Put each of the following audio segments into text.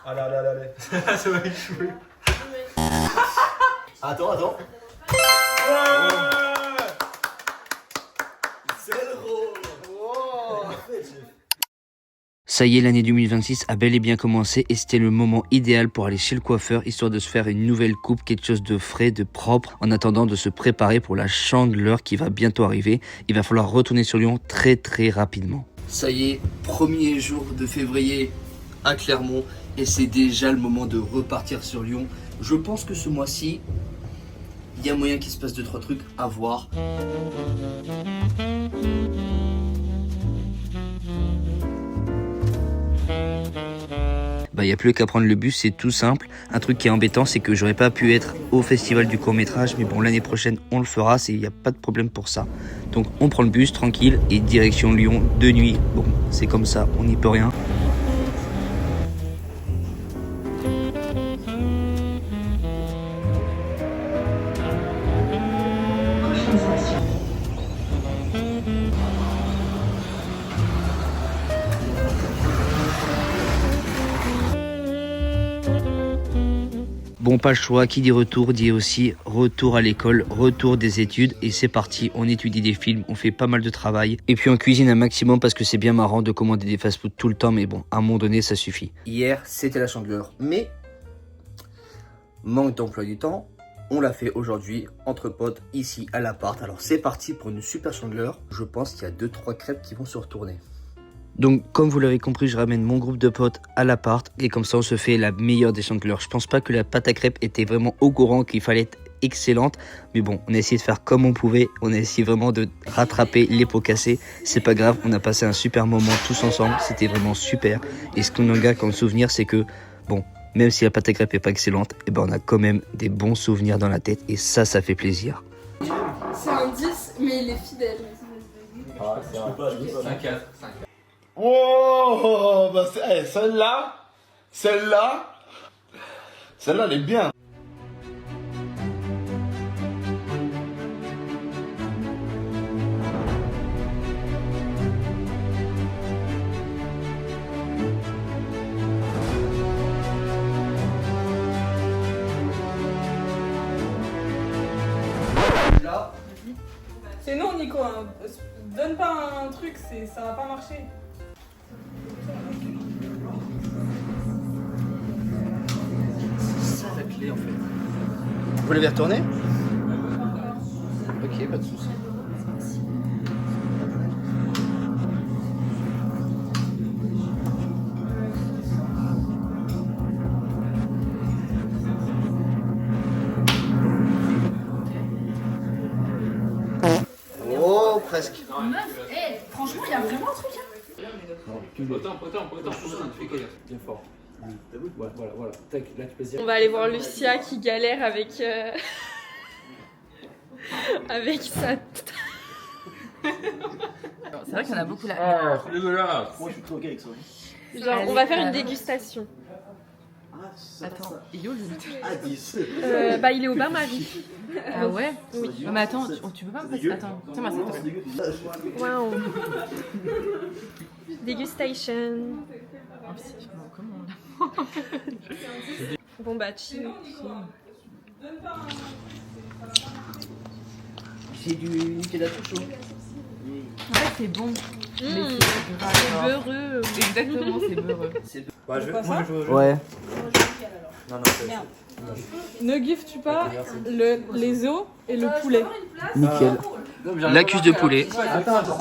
Allez, allez, allez, allez. Ça va échouer. Attends, attends. Ouais. Ça y est, l'année 2026 a bel et bien commencé et c'était le moment idéal pour aller chez le coiffeur, histoire de se faire une nouvelle coupe, quelque chose de frais, de propre, en attendant de se préparer pour la Chandeleur qui va bientôt arriver. Il va falloir retourner sur Lyon très très rapidement. Ça y est, premier jour de février à Clermont et c'est déjà le moment de repartir sur Lyon. Je pense que ce mois-ci, il y a moyen qu'il se passe 2-3 trucs à voir. Il n'y a plus qu'à prendre le bus, c'est tout simple. Un truc qui est embêtant, c'est que j'aurais pas pu être au festival du court-métrage, mais bon, l'année prochaine, on le fera, il n'y a pas de problème pour ça. Donc on prend le bus, tranquille, et direction Lyon, de nuit. Bon, c'est comme ça, on n'y peut rien. Bon, pas le choix, qui dit retour dit aussi retour à l'école, retour des études et c'est parti, on étudie des films, on fait pas mal de travail et puis on cuisine un maximum parce que c'est bien marrant de commander des fast-food tout le temps mais bon, à un moment donné ça suffit. Hier c'était la Chandeleur mais manque d'emploi du temps, on l'a fait aujourd'hui entre potes ici à l'appart. Alors c'est parti pour une super Chandeleur, je pense qu'il y a 2-3 crêpes qui vont se retourner. Donc, comme vous l'avez compris, je ramène mon groupe de potes à l'appart et comme ça, on se fait la meilleure des Chandeleurs. Je pense pas que la pâte à crêpes était vraiment au courant qu'il fallait être excellente, mais bon, on a essayé de faire comme on pouvait. On a essayé vraiment de rattraper les pots cassés. C'est pas grave, on a passé un super moment tous ensemble. C'était vraiment super. Et ce qu'on en garde comme souvenir, c'est que, bon, même si la pâte à crêpes est pas excellente, eh ben, on a quand même des bons souvenirs dans la tête et ça fait plaisir. C'est un 10, mais il est fidèle. Ah, c'est un 4. Oh, bah celle-là, elle est bien. C'est non, Nico, hein. Donne pas un truc, ça va pas marcher. C'est ça la clé en fait. Vous l'avez retourné? Ok, pas de soucis. Oh, presque. Meuf, franchement, il y a vraiment un truc. Voilà. Tac, là tu peux dire. On va aller voir Lucia qui galère avec avec sa. C'est vrai qu'il y en a beaucoup là. Ah, c'est dégueulasse. Moi je suis trop ok avec ça. Genre, on va faire une dégustation. Attends, yo le. À 10. Bah, il est au bain-marie. Ah ouais? Oui. Non mais attends, tu peux pas me passer. Attends, tiens-moi ça. Waouh. Dégustation. Oh, c'est comment là? Bon bah, chill. C'est du Nutella tout chaud. En fait c'est bon. Mais c'est gras, C'est genre. beurreux. Exactement, c'est beurreux. Bah, je Ouais. Non, Ne giftes-tu pas les os et le poulet? Nickel. La cuisse de poulet.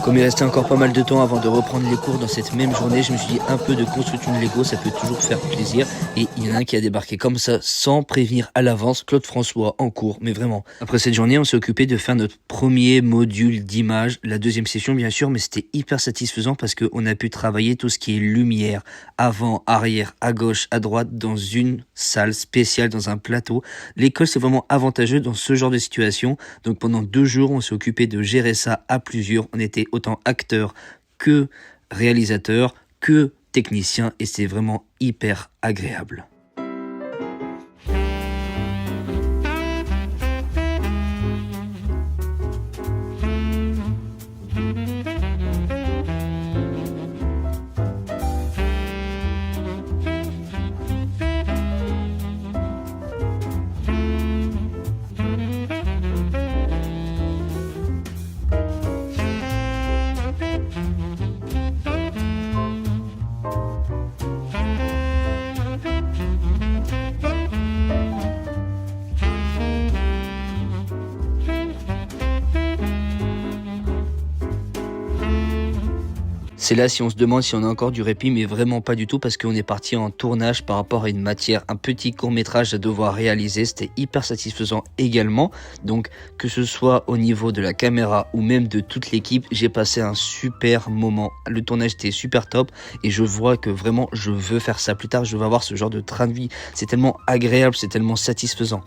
Comme il restait encore pas mal de temps avant de reprendre les cours dans cette même journée, je me suis dit un peu de construction de Lego, ça peut toujours faire plaisir. Et il y en a un qui a débarqué comme ça, sans prévenir à l'avance, Claude François en cours, mais vraiment. Après cette journée, on s'est occupé de faire notre premier module d'image, la deuxième session bien sûr, mais c'était hyper satisfaisant parce qu'on a pu travailler tout ce qui est lumière, avant, arrière, à gauche, à droite, dans une salle spéciale, dans un plateau. L'école, c'est vraiment avantageux dans ce genre de situation. Donc pendant 2 jours, on s'est occupé de gérer ça à plusieurs. On était autant acteurs que réalisateurs, que techniciens et c'est vraiment hyper agréable. C'est là si on se demande si on a encore du répit, mais vraiment pas du tout parce qu'on est parti en tournage par rapport à une matière, un petit court-métrage à devoir réaliser. C'était hyper satisfaisant également. Donc que ce soit au niveau de la caméra ou même de toute l'équipe, j'ai passé un super moment. Le tournage était super top et je vois que vraiment je veux faire ça plus tard. Je veux avoir ce genre de train de vie. C'est tellement agréable, c'est tellement satisfaisant.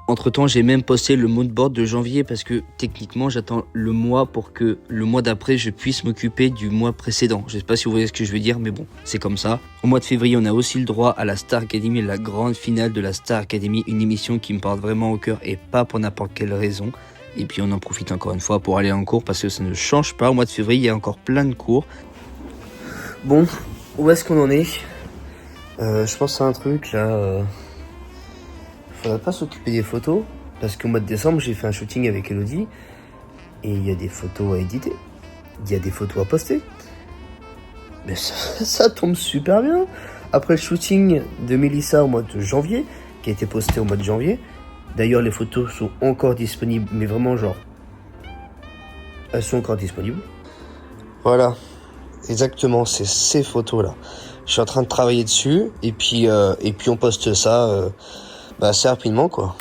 Entre-temps, j'ai même posté le moodboard de janvier parce que techniquement, j'attends le mois pour que le mois d'après, je puisse m'occuper du mois précédent. Je sais pas si vous voyez ce que je veux dire, mais bon, c'est comme ça. Au mois de février, on a aussi le droit à la Star Academy, la grande finale de la Star Academy, une émission qui me porte vraiment au cœur et pas pour n'importe quelle raison. Et puis on en profite encore une fois pour aller en cours parce que ça ne change pas. Au mois de février, il y a encore plein de cours. Bon, où est-ce qu'on en est ? Je pense à un truc là... Faudrait pas s'occuper des photos, parce qu'au mois de décembre, j'ai fait un shooting avec Elodie, et il y a des photos à éditer, il y a des photos à poster. Mais ça tombe super bien. Après le shooting de Mélissa au mois de janvier, qui a été posté au mois de janvier, d'ailleurs les photos sont encore disponibles, mais vraiment genre, elles sont encore disponibles. Voilà, exactement, c'est ces photos-là. Je suis en train de travailler dessus, et puis on poste ça... assez rapidement quoi.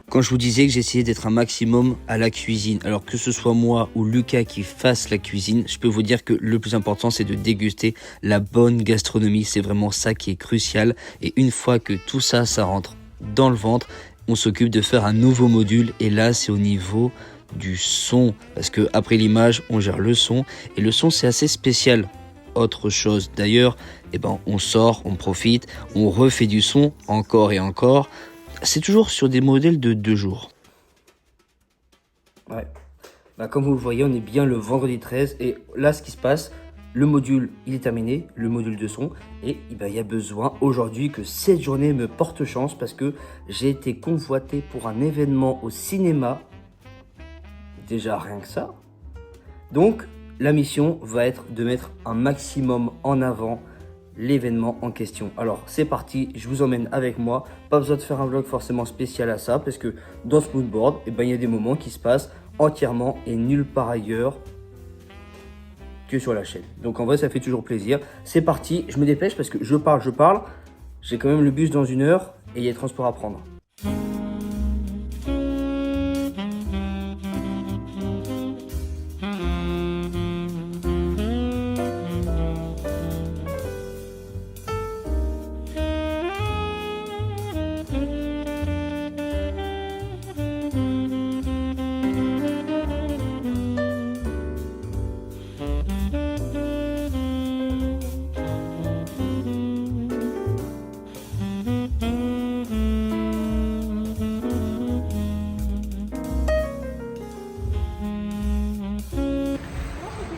Quand je vous disais que j'essayais d'être un maximum à la cuisine, alors que ce soit moi ou Lucas qui fasse la cuisine, je peux vous dire que le plus important c'est de déguster la bonne gastronomie, c'est vraiment ça qui est crucial. Et une fois que tout ça, ça rentre dans le ventre, on s'occupe de faire un nouveau module et là c'est au niveau du son, parce que après l'image on gère le son et le son c'est assez spécial. Autre chose d'ailleurs, on sort, on profite, on refait du son encore et encore. C'est toujours sur des modèles de 2 jours. Ouais. Comme vous le voyez, on est bien le vendredi 13 et là ce qui se passe, le module il est terminé, le module de son et il y a besoin aujourd'hui que cette journée me porte chance parce que j'ai été convoité pour un événement au cinéma. Déjà rien que ça. Donc la mission va être de mettre un maximum en avant l'événement en question. Alors c'est parti, je vous emmène avec moi. Pas besoin de faire un vlog forcément spécial à ça parce que dans ce moodboard, il y a des moments qui se passent entièrement et nulle part ailleurs que sur la chaîne. Donc en vrai ça fait toujours plaisir. C'est parti, je me dépêche parce que je parle. J'ai quand même le bus dans 1 heure et il y a les transports à prendre.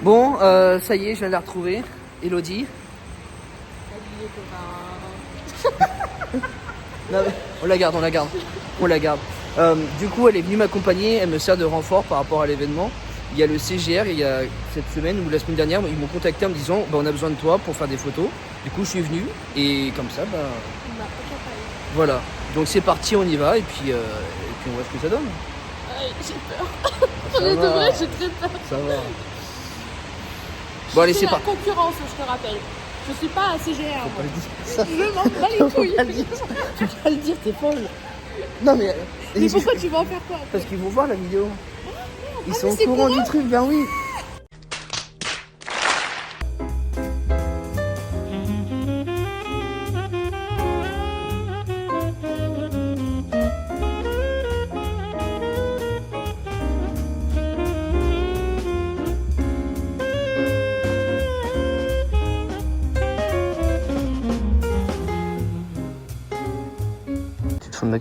Bon, ça y est, je viens de la retrouver. Elodie. Non, on la garde. Du coup, elle est venue m'accompagner, elle me sert de renfort par rapport à l'événement. Il y a le CGR, il y a cette semaine ou la semaine dernière, ils m'ont contacté en me disant on a besoin de toi pour faire des photos. Du coup, je suis venu et comme ça, voilà. Donc c'est parti, on y va et puis on voit ce que ça donne. J'ai peur. De vrai, j'ai très peur. Ça va. Bon, allez, c'est parti. Concurrence, je te rappelle. Je suis pas à CGR. Je m'en bats les couilles. Tu vas le dire, t'es folle. Non mais pourquoi tu vas en faire quoi? Parce qu'ils vont voir la vidéo. Ils sont au courant du truc, ben oui.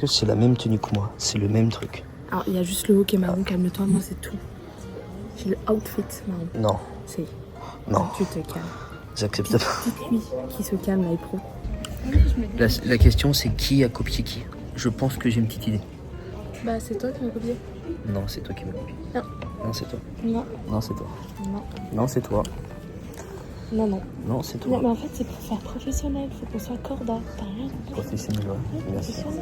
C'est la même tenue que moi, c'est le même truc. Alors il y a juste le haut qui est marron, calme-toi, moi c'est tout. J'ai le outfit marron. Non. C'est. Non. Tu te calmes. J'accepte pas. Dites-lui qui se calme là, pro. La question c'est qui a copié qui. Je pense que j'ai une petite idée. Bah c'est toi qui m'as copié. Non, c'est toi qui m'as copié. Non. Non, c'est toi. Non. Non, c'est toi. Non. Non, c'est toi. Non, non. Non, c'est Non, toi. mais en fait, c'est pour faire professionnel. Faut qu'on soit corda. T'as rien compris. Professionnel, ouais. Professionnel.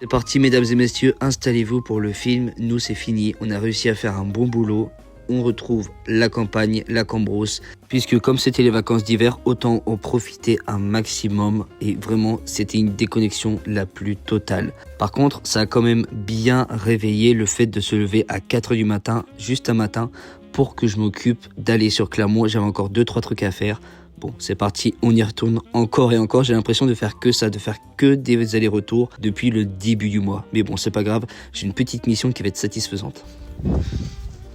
C'est parti, mesdames et messieurs, installez-vous pour le film. Nous, c'est fini. On a réussi à faire un bon boulot. On retrouve la campagne, la Cambrousse, puisque comme c'était les vacances d'hiver, autant en profiter un maximum. Et vraiment, c'était une déconnexion la plus totale. Par contre, ça a quand même bien réveillé le fait de se lever à 4h du matin, juste un matin, pour que je m'occupe d'aller sur Clermont. J'avais encore 2-3 trucs à faire. Bon, c'est parti, on y retourne encore et encore. J'ai l'impression de faire que ça, de faire que des allers-retours depuis le début du mois. Mais bon, c'est pas grave, j'ai une petite mission qui va être satisfaisante.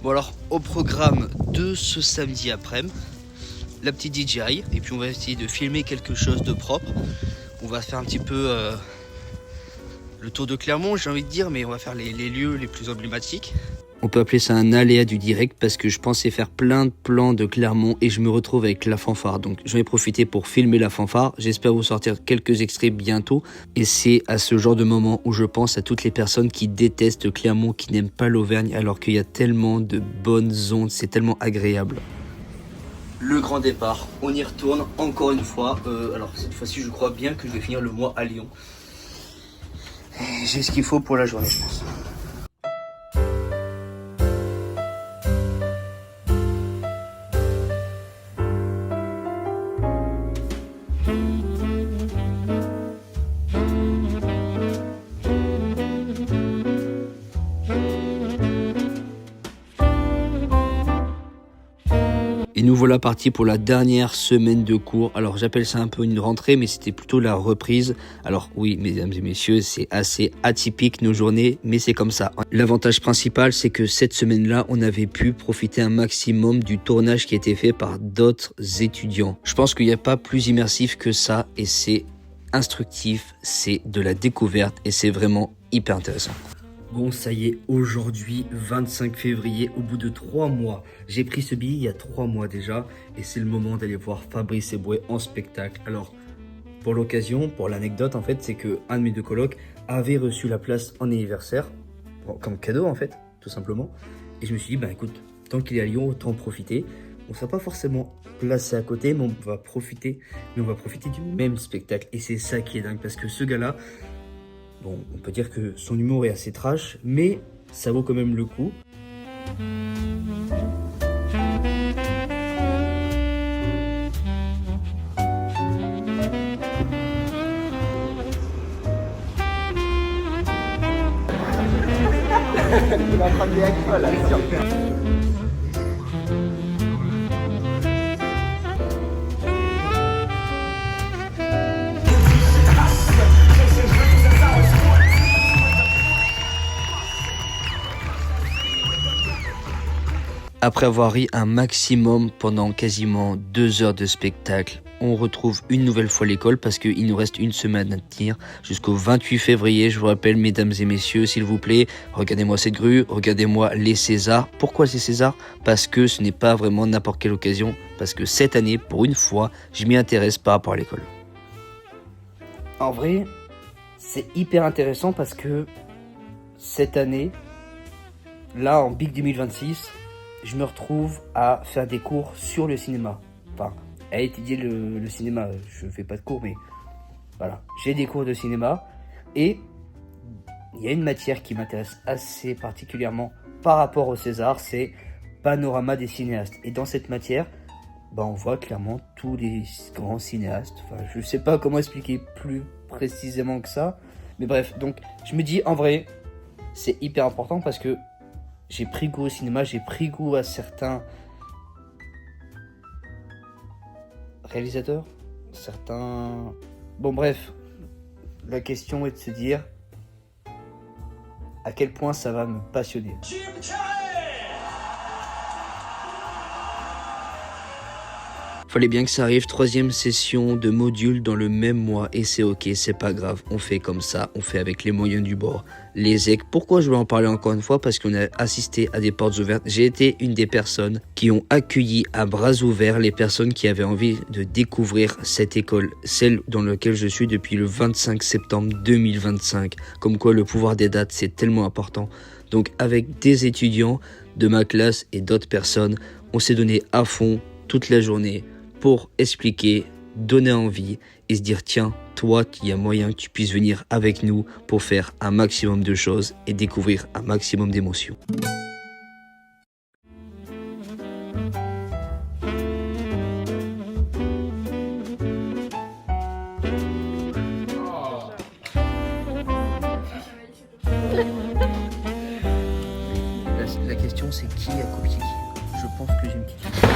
Bon alors, au programme de ce samedi après-midi, la petite DJI, et puis on va essayer de filmer quelque chose de propre. On va faire un petit peu le tour de Clermont, j'ai envie de dire, mais on va faire les lieux les plus emblématiques. On peut appeler ça un aléa du direct parce que je pensais faire plein de plans de Clermont et je me retrouve avec la fanfare. Donc j'en ai profité pour filmer la fanfare. J'espère vous sortir quelques extraits bientôt. Et c'est à ce genre de moment où je pense à toutes les personnes qui détestent Clermont, qui n'aiment pas l'Auvergne alors qu'il y a tellement de bonnes ondes, c'est tellement agréable. Le grand départ, on y retourne encore une fois. Alors cette fois-ci je crois bien que je vais finir le mois à Lyon. J'ai ce qu'il faut pour la journée je pense. Et nous voilà partis pour la dernière semaine de cours. Alors j'appelle ça un peu une rentrée, mais c'était plutôt la reprise. Alors oui, mesdames et messieurs, c'est assez atypique nos journées, mais c'est comme ça. L'avantage principal, c'est que cette semaine-là, on avait pu profiter un maximum du tournage qui a été fait par d'autres étudiants. Je pense qu'il n'y a pas plus immersif que ça, et c'est instructif, c'est de la découverte, et c'est vraiment hyper intéressant. Bon, ça y est, aujourd'hui, 25 février, au bout de 3 mois. J'ai pris ce billet il y a 3 mois déjà, et c'est le moment d'aller voir Fabrice Eboué en spectacle. Alors, pour l'occasion, pour l'anecdote, en fait, c'est que un de mes 2 colocs avait reçu la place en anniversaire, comme cadeau, en fait, tout simplement. Et je me suis dit, bah écoute, tant qu'il est à Lyon, autant en profiter. On ne sera pas forcément placé à côté, mais on va profiter du même spectacle. Et c'est ça qui est dingue, parce que ce gars-là, bon, on peut dire que son humour est assez trash, mais ça vaut quand même le coup. Il est en train de l'école, là, Après avoir ri un maximum pendant quasiment 2 heures de spectacle, on retrouve une nouvelle fois l'école parce qu'il nous reste une semaine à tenir jusqu'au 28 février. Je vous rappelle, mesdames et messieurs, s'il vous plaît, regardez-moi cette grue, regardez-moi les Césars. Pourquoi les Césars? Parce que ce n'est pas vraiment n'importe quelle occasion, parce que cette année, pour une fois, je m'y intéresse par rapport à l'école. En vrai, c'est hyper intéressant parce que cette année, là en Big 2026, je me retrouve à faire des cours sur le cinéma. Enfin, à étudier le cinéma. Je ne fais pas de cours, mais voilà. J'ai des cours de cinéma. Et il y a une matière qui m'intéresse assez particulièrement par rapport au César, c'est panorama des cinéastes. Et dans cette matière, on voit clairement tous les grands cinéastes. Enfin, je ne sais pas comment expliquer plus précisément que ça. Mais bref, donc je me dis en vrai, c'est hyper important parce que j'ai pris goût au cinéma, j'ai pris goût à certains réalisateurs, certains... Bon bref, la question est de se dire à quel point ça va me passionner. Fallait bien que ça arrive, 3e session de module dans le même mois et c'est ok, c'est pas grave, on fait comme ça, on fait avec les moyens du bord. Les EC, pourquoi je vais en parler encore une fois? Parce qu'on a assisté à des portes ouvertes. J'ai été une des personnes qui ont accueilli à bras ouverts les personnes qui avaient envie de découvrir cette école, celle dans laquelle je suis depuis le 25 septembre 2025. Comme quoi le pouvoir des dates c'est tellement important. Donc avec des étudiants de ma classe et d'autres personnes, on s'est donné à fond toute la journée pour expliquer, donner envie et se dire tiens, toi, il y a moyen que tu puisses venir avec nous pour faire un maximum de choses et découvrir un maximum d'émotions. La question c'est qui a copié qui. Je pense que j'ai une petite idée.